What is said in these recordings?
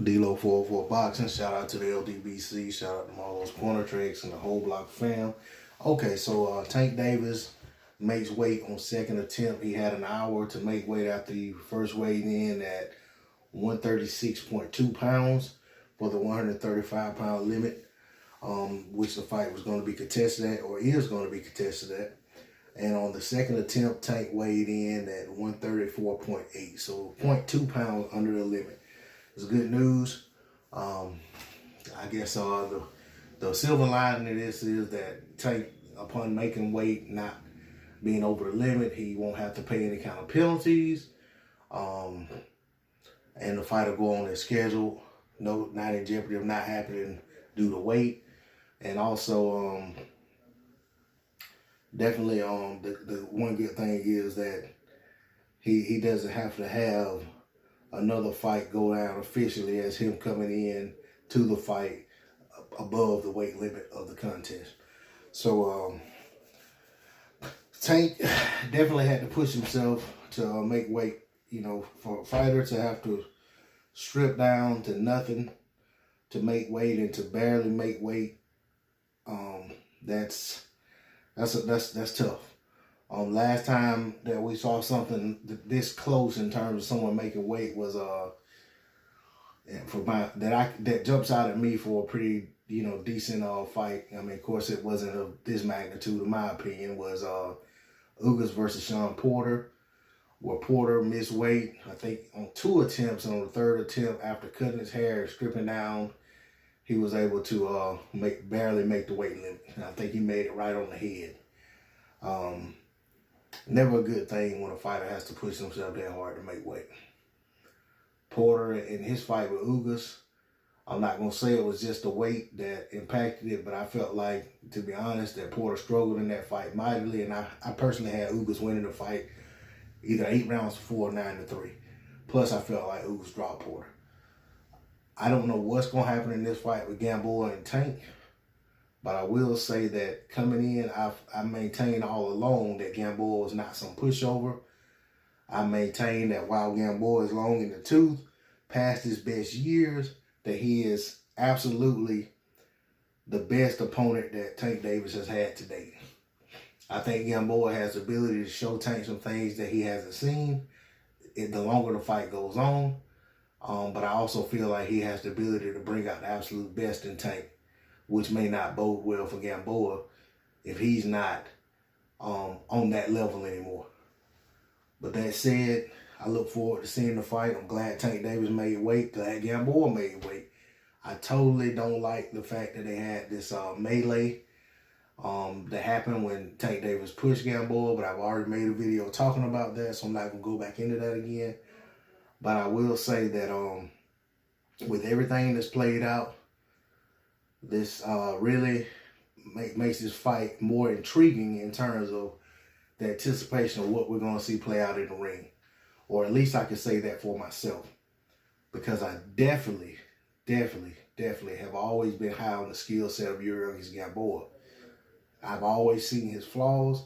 D-Lo 404 Boxing. Shout out to the LDBC. Shout out to Marlo's Corner Tricks and the whole block fam. Okay, so Tank Davis makes weight on second attempt. He had an hour to make weight after he first weighed in at 136.2 pounds for the 135-pound limit, which the fight was going to be contested at, or is going to be contested at. And on the second attempt, Tank weighed in at 134.8, so 0.2 pounds under the limit. It's good news. I guess the silver lining of this is that Tank, upon making weight, not being over the limit, he won't have to pay any kind of penalties. And the fight will go on as scheduled. No, not in jeopardy of not happening due to weight. And also, definitely, the one good thing is that he doesn't have to have another fight go down officially as him coming in to the fight above the weight limit of the contest. So Tank definitely had to push himself to make weight. You know, for a fighter to have to strip down to nothing to make weight and to barely make weight, that's tough. Last time that we saw something this close in terms of someone making weight was that jumps out at me for a pretty decent fight. I mean, of course, it wasn't of this magnitude, in my opinion. Was Ugas versus Sean Porter, where Porter missed weight, I think, on 2 attempts, and on the third attempt, after cutting his hair and stripping down, he was able to barely make the weight limit. And I think he made it right on the head. Never a good thing when a fighter has to push himself that hard to make weight. Porter, in his fight with Ugas, I'm not going to say it was just the weight that impacted it, but I felt like, to be honest, that Porter struggled in that fight mightily, and I personally had Ugas winning the fight either 8 rounds to 4 or 9 to 3. Plus, I felt like Ugas dropped Porter. I don't know what's going to happen in this fight with Gamboa and Tank, but I will say that coming in, I maintained all along that Gamboa was not some pushover. I maintain that while Gamboa is long in the tooth, past his best years, that he is absolutely the best opponent that Tank Davis has had to date. I think Gamboa has the ability to show Tank some things that he hasn't seen the longer the fight goes on. But I also feel like he has the ability to bring out the absolute best in Tank, which may not bode well for Gamboa if he's not on that level anymore. But that said, I look forward to seeing the fight. I'm glad Tank Davis made weight, glad Gamboa made weight. I totally don't like the fact that they had this melee that happened when Tank Davis pushed Gamboa, but I've already made a video talking about that, so I'm not going to go back into that again. But I will say that with everything that's played out, this really makes this fight more intriguing in terms of the anticipation of what we're going to see play out in the ring. Or at least I can say that for myself. Because I definitely have always been high on the skill set of Yuriorkis Gamboa. I've always seen his flaws,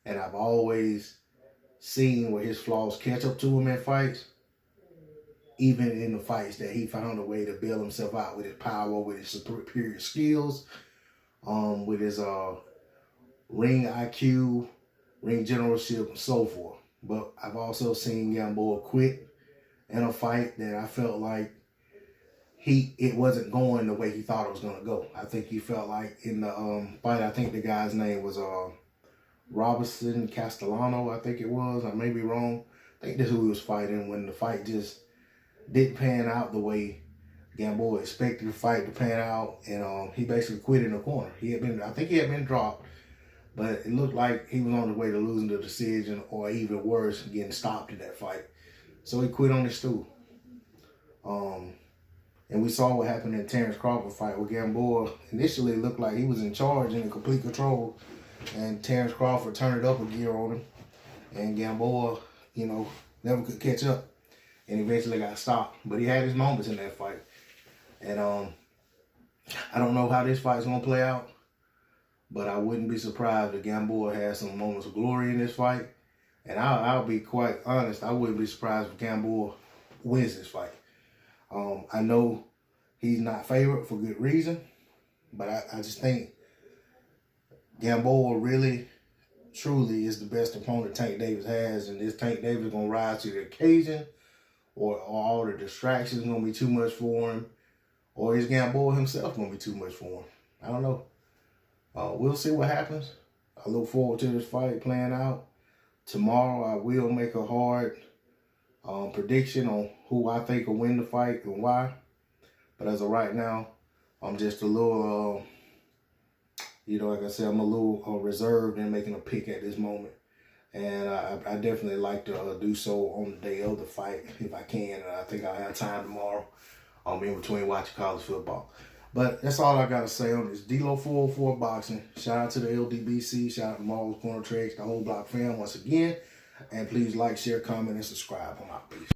and I've always seen where his flaws catch up to him in fights, even in the fights that he found a way to bail himself out with his power, with his superior skills, with his ring IQ, ring generalship, and so forth. But I've also seen Gamboa quit in a fight that I felt like it wasn't going the way he thought it was going to go. I think he felt like in the fight, I think the guy's name was Robinson Castellano, I think it was. I may be wrong. I think this is who he was fighting when the fight just didn't pan out the way Gamboa expected the fight to pan out, and he basically quit in the corner. I think he had been dropped, but it looked like he was on the way to losing the decision, or even worse, getting stopped in that fight. So he quit on his stool. And we saw what happened in Terrence Crawford fight where Gamboa initially looked like he was in charge and in complete control, and Terrence Crawford turned it up a gear on him, and Gamboa, never could catch up, and eventually got stopped. But he had his moments in that fight. And I don't know how this fight's going to play out, but I wouldn't be surprised if Gamboa has some moments of glory in this fight. And I'll be quite honest, I wouldn't be surprised if Gamboa wins this fight. I know he's not favored for good reason, but I just think Gamboa really, truly is the best opponent Tank Davis has, and this Tank Davis is going to rise to the occasion, or all the distractions going to be too much for him, or is Gamboa himself going to be too much for him? I don't know. We'll see what happens. I look forward to this fight playing out. Tomorrow I will make a hard prediction on who I think will win the fight and why. But as of right now, I'm just a little, like I said, I'm a little reserved in making a pick at this moment. And I definitely like to do so on the day of the fight if I can. And I think I'll have time tomorrow in between watching college football. But that's all I got to say on this. D-Lo 404 Boxing. Shout out to the LDBC. Shout out to Marvel's Corner Trades, the whole block fam once again. And please like, share, comment, and subscribe. I'm out. Peace.